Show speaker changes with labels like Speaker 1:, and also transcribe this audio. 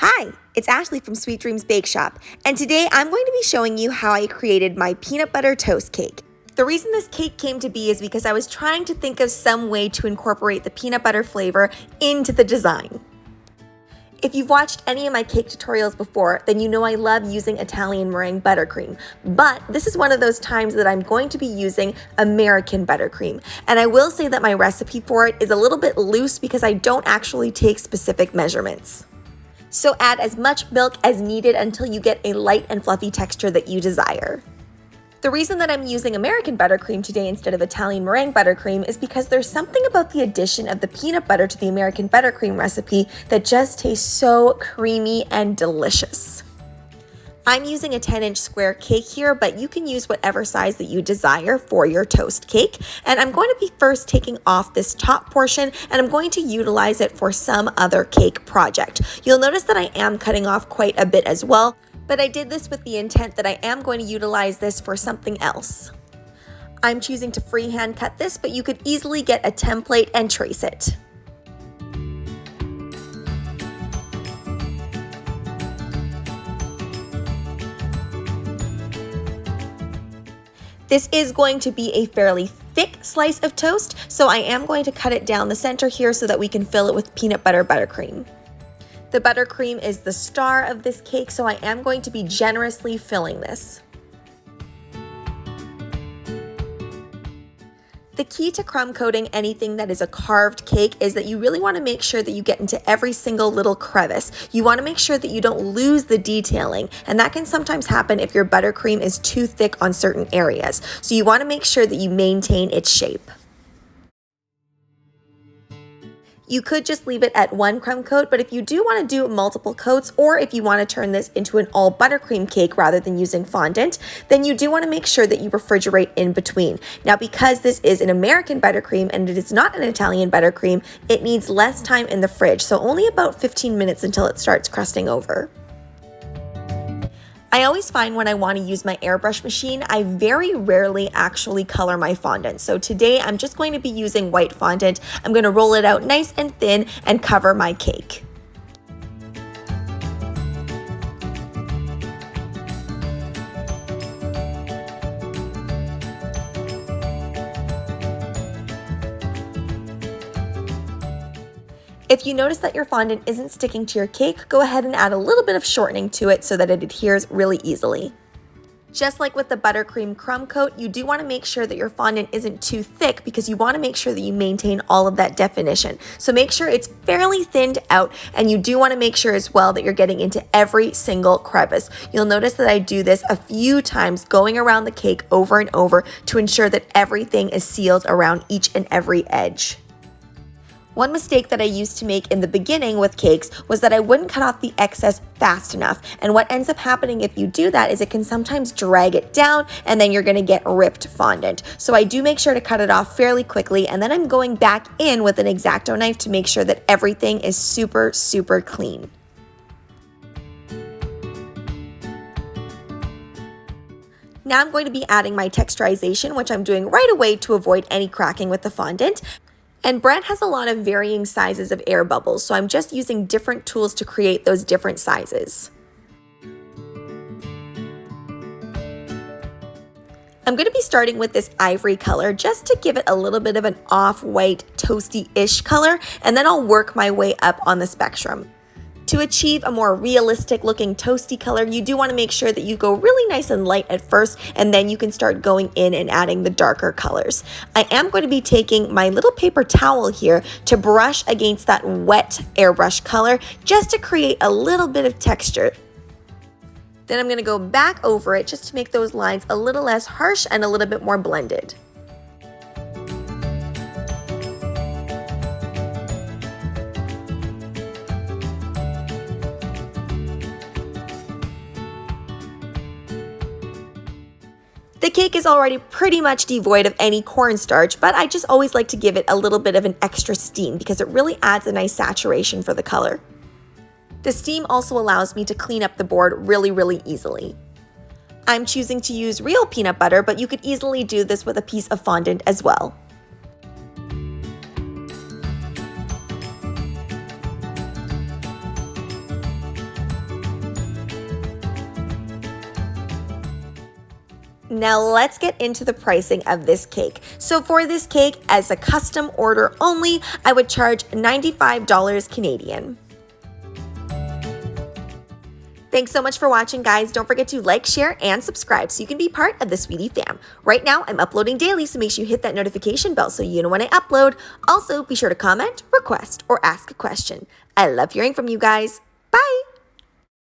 Speaker 1: Hi, it's Ashleigh from Sweet Dreams Bake Shop, and today I'm going to be showing you how I created my peanut butter toast cake. The reason this cake came to be is because I was trying to think of some way to incorporate the peanut butter flavor into the design. If you've watched any of my cake tutorials before, then you know I love using Italian meringue buttercream, but this is one of those times that I'm going to be using American buttercream. And I will say that my recipe for it is a little bit loose because I don't actually take specific measurements. So add as much milk as needed until you get a light and fluffy texture that you desire. The reason that I'm using American buttercream today instead of Italian meringue buttercream is because there's something about the addition of the peanut butter to the American buttercream recipe that just tastes so creamy and delicious. I'm using a 10-inch square cake here, but you can use whatever size that you desire for your toast cake. And I'm going to be first taking off this top portion, and I'm going to utilize it for some other cake project. You'll notice that I am cutting off quite a bit as well, but I did this with the intent that I am going to utilize this for something else. I'm choosing to freehand cut this, but you could easily get a template and trace it. This is going to be a fairly thick slice of toast, so I am going to cut it down the center here so that we can fill it with peanut butter buttercream. The buttercream is the star of this cake, so I am going to be generously filling this. The key to crumb coating anything that is a carved cake is that you really want to make sure that you get into every single little crevice. You want to make sure that you don't lose the detailing, and that can sometimes happen if your buttercream is too thick on certain areas. So you want to make sure that you maintain its shape. You could just leave it at one crumb coat, but if you do want to do multiple coats, or if you want to turn this into an all buttercream cake rather than using fondant, then you do want to make sure that you refrigerate in between. Now, because this is an American buttercream and it is not an Italian buttercream, it needs less time in the fridge, so only about 15 minutes until it starts crusting over. I always find when I want to use my airbrush machine, I very rarely actually color my fondant. So today I'm just going to be using white fondant. I'm going to roll it out nice and thin and cover my cake. If you notice that your fondant isn't sticking to your cake, go ahead and add a little bit of shortening to it so that it adheres really easily. Just like with the buttercream crumb coat, you do want to make sure that your fondant isn't too thick because you want to make sure that you maintain all of that definition. So make sure it's fairly thinned out, and you do want to make sure as well that you're getting into every single crevice. You'll notice that I do this a few times, going around the cake over and over to ensure that everything is sealed around each and every edge. One mistake that I used to make in the beginning with cakes was that I wouldn't cut off the excess fast enough. And what ends up happening if you do that is it can sometimes drag it down, and then you're going to get ripped fondant. So I do make sure to cut it off fairly quickly, and then I'm going back in with an X-Acto knife to make sure that everything is super, super clean. Now I'm going to be adding my texturization, which I'm doing right away to avoid any cracking with the fondant. And bread has a lot of varying sizes of air bubbles, so I'm just using different tools to create those different sizes. I'm going to be starting with this ivory color just to give it a little bit of an off-white, toasty-ish color, and then I'll work my way up on the spectrum. To achieve a more realistic looking toasty color, you do want to make sure that you go really nice and light at first, and then you can start going in and adding the darker colors. I am going to be taking my little paper towel here to brush against that wet airbrush color just to create a little bit of texture. Then I'm going to go back over it just to make those lines a little less harsh and a little bit more blended. The cake is already pretty much devoid of any cornstarch, but I just always like to give it a little bit of an extra steam because it really adds a nice saturation for the color. The steam also allows me to clean up the board really easily. I'm choosing to use real peanut butter, but you could easily do this with a piece of fondant as well. Now let's get into the pricing of this cake. So for this cake, as a custom order only, I would charge $95 Canadian. Thanks so much for watching, guys. Don't forget to like, share, and subscribe so you can be part of the Sweetie fam. Right now, I'm uploading daily, so make sure you hit that notification bell so you know when I upload. Also, be sure to comment, request, or ask a question. I love hearing from you guys. Bye!